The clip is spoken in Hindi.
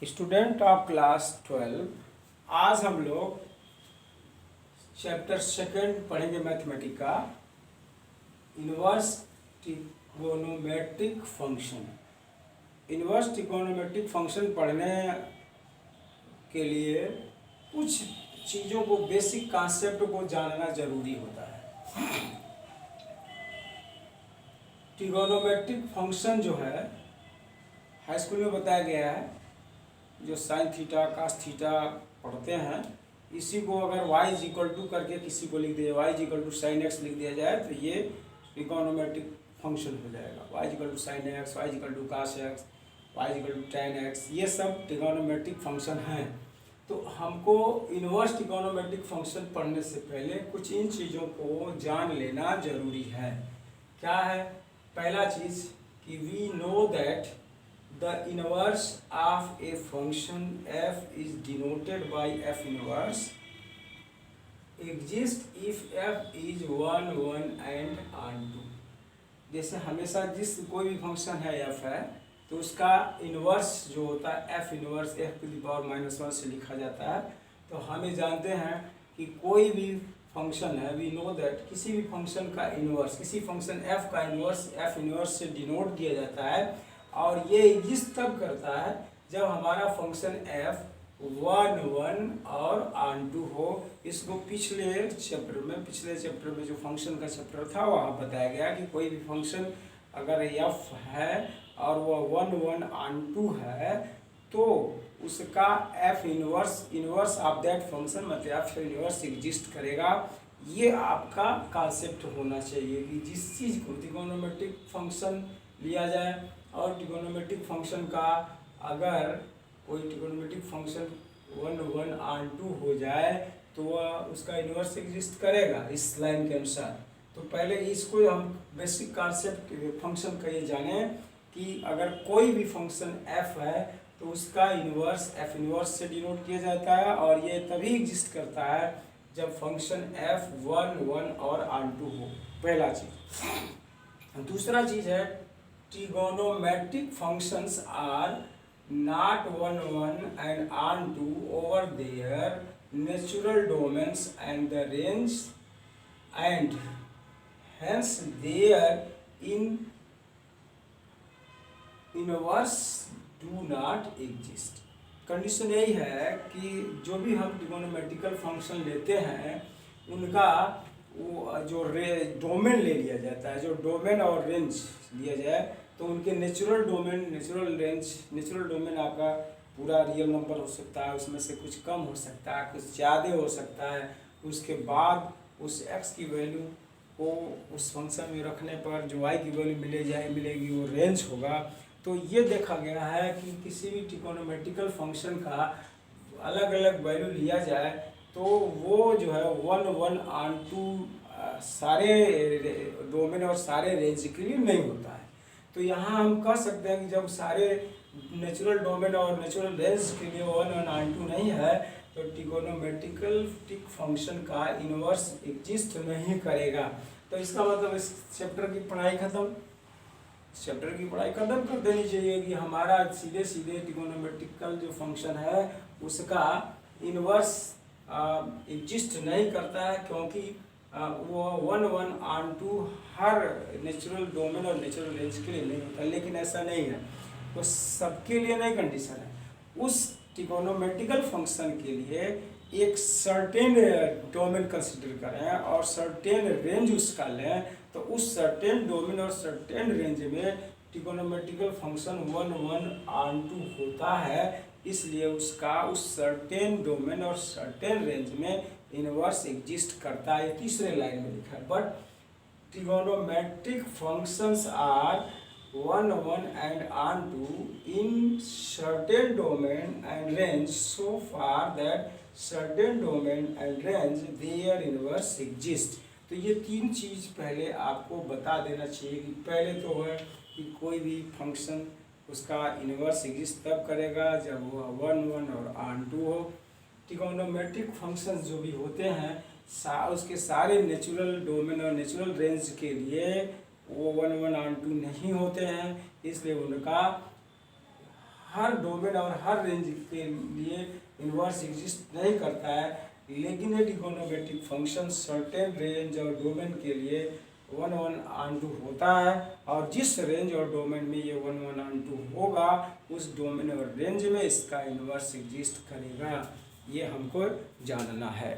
Student of class 12। आज हम लोग चैप्टर सेकंड पढ़ेंगे मैथमेटिक का, inverse trigonometric function. Inverse trigonometric function पढ़ने के लिए कुछ चीज़ों को, बेसिक कॉन्सेप्ट को जानना जरूरी होता है। ट्रिगोनोमेट्रिक फंक्शन जो है हाई स्कूल में बताया गया है, जो साइन थीटा कास थीटा पढ़ते हैं, इसी को अगर y इज इक्वल टू करके किसी को लिख दिया, y is equal to sine x लिख दिया जाए तो ये ट्रिगोनोमेट्रिक फंक्शन हो जाएगा। y is equal to sine x, y is equal to cos x, y is equal to tan x, ये सब ट्रिगोनोमेट्रिक फंक्शन हैं। तो हमको इनवर्स ट्रिगोनोमेट्रिक फंक्शन पढ़ने से पहले कुछ इन चीज़ों को जान लेना जरूरी है। क्या है? पहला चीज़ कि we know that the inverse of a function f is denoted by f inverse exist if f is 1 1 and onto। जैसे हमेशा जिस कोई भी फंक्शन है f है तो उसका इनवर्स जो होता है f inverse f to the power -1 से लिखा जाता है। तो हमें जानते हैं कि कोई भी फंक्शन है, वी नो दैट किसी भी फंक्शन का इनवर्स, किसी फंक्शन f का इनवर्स f इनवर्स से डिनोट किया जाता है। और ये एग्जिस्ट तब करता है जब हमारा फंक्शन f 1 1 और ऑन टू हो। इसको पिछले चैप्टर में जो फंक्शन का चैप्टर था वहाँ बताया गया कि कोई भी फंक्शन अगर f है और वह 1 1 ऑन टू है तो उसका f inverse of that function मतलब f इनवर्स एग्जिस्ट करेगा। ये आपका कॉन्सेप्ट होना चाहिए कि जिस चीज़ को ट्रिगोनोमेट्रिक फंक्शन लिया जाए और ट्रिगोनोमेट्रिक फंक्शन का अगर कोई ट्रिगोनोमेट्रिक फंक्शन 1 1 ऑन टू हो जाए तो वह उसका इनवर्स एग्जिस्ट करेगा इस लाइन के अनुसार। तो पहले इसको हम बेसिक कॉन्सेप्ट फंक्शन का ये जानें कि अगर कोई भी फंक्शन f है तो उसका इनवर्स f इनवर्स से डिनोट किया जाता है और ये तभी एग्जिस्ट करता है जब फंक्शन f 1 1 और ऑन टू हो। पहला चीज़। दूसरा चीज़ है trigonometric functions are not 1 1 and onto over their natural domains and the range, and hence their inverse do not exist। Condition यही है कि जो भी हम ट्रिगोनोमेट्रिकल फंक्शन लेते हैं उनका वो जो डोमेन ले लिया जाता है, जो डोमेन और रेंज लिया जाए तो उनके natural domain, natural range, natural domain आपका पूरा रियल नंबर हो सकता है, उसमें से कुछ कम हो सकता है, कुछ ज़्यादा हो सकता है। उसके बाद उस x की वैल्यू को उस फंक्शन में रखने पर जो y की वैल्यू मिलेगी वो रेंज होगा। तो ये देखा गया है कि किसी भी ट्रिगोनोमेट्रिकल फंक्शन का अलग अलग वैल्यू लिया जाए तो वो जो है 1 1 ऑन टू सारे डोमेन और सारे रेंज के लिए नहीं होता है। तो यहाँ हम कह सकते हैं कि जब सारे नेचुरल डोमेन और नेचुरल रेंज के लिए 1 1 ऑन टू नहीं है तो ट्रिगोनोमेट्रिक फंक्शन का इनवर्स एग्जिस्ट नहीं करेगा। तो इसका मतलब इस चैप्टर की पढ़ाई खत्म, कर देनी चाहिए कि हमारा सीधे ट्रिगोनोमेट्रिकल जो फंक्शन है उसका इनवर्स एग्जिस्ट नहीं करता है, क्योंकि वो 1 1 ऑन टू हर नेचुरल डोमेन और नेचुरल रेंज के लिए नहीं होता। लेकिन ऐसा नहीं है, वो सबके लिए नहीं कंडीशन है। उस ट्रिगोनोमेट्रिकल फंक्शन के लिए एक सर्टेन डोमेन कंसिडर करें और सर्टेन रेंज उसका लें तो उस सर्टेन डोमेन और सर्टेन रेंज में ट्रिगोनोमेट्रिकल फंक्शन 1 1 ऑन टू होता है। इसलिए उसका उस सर्टेन डोमेन और सर्टेन रेंज में इनवर्स एग्जिस्ट करता है। तीसरे लाइन में लिखा है, but trigonometric functions are 1 1 and onto in certain domain and range so far that certain domain and range their inverse exist। तो ये तीन चीज़ पहले आपको बता देना चाहिए कि पहले तो है कि कोई भी फंक्शन उसका इनवर्स एग्जिस्ट तब करेगा जब वो 1 1 और ऑन टू हो। ट्रिगोनोमेट्रिक फंक्शंस जो भी होते हैं उसके सारे नेचुरल डोमेन और नेचुरल रेंज के लिए वो 1 1 ऑन टू नहीं होते हैं, इसलिए उनका हर डोमेन और हर रेंज के लिए इन्वर्स एग्जिस्ट नहीं करता है, लेकिन ये ट्रिगोनोमेट्रिक फंक्शन सर्टेन रेंज और डोमेन के लिए 1 1 ऑन 2 होता है, और जिस रेंज और डोमेन में ये 1 1 ऑन 2 होगा उस डोमेन और रेंज में इसका इन्वर्स एग्जिस्ट करेगा। ये हमको जानना है।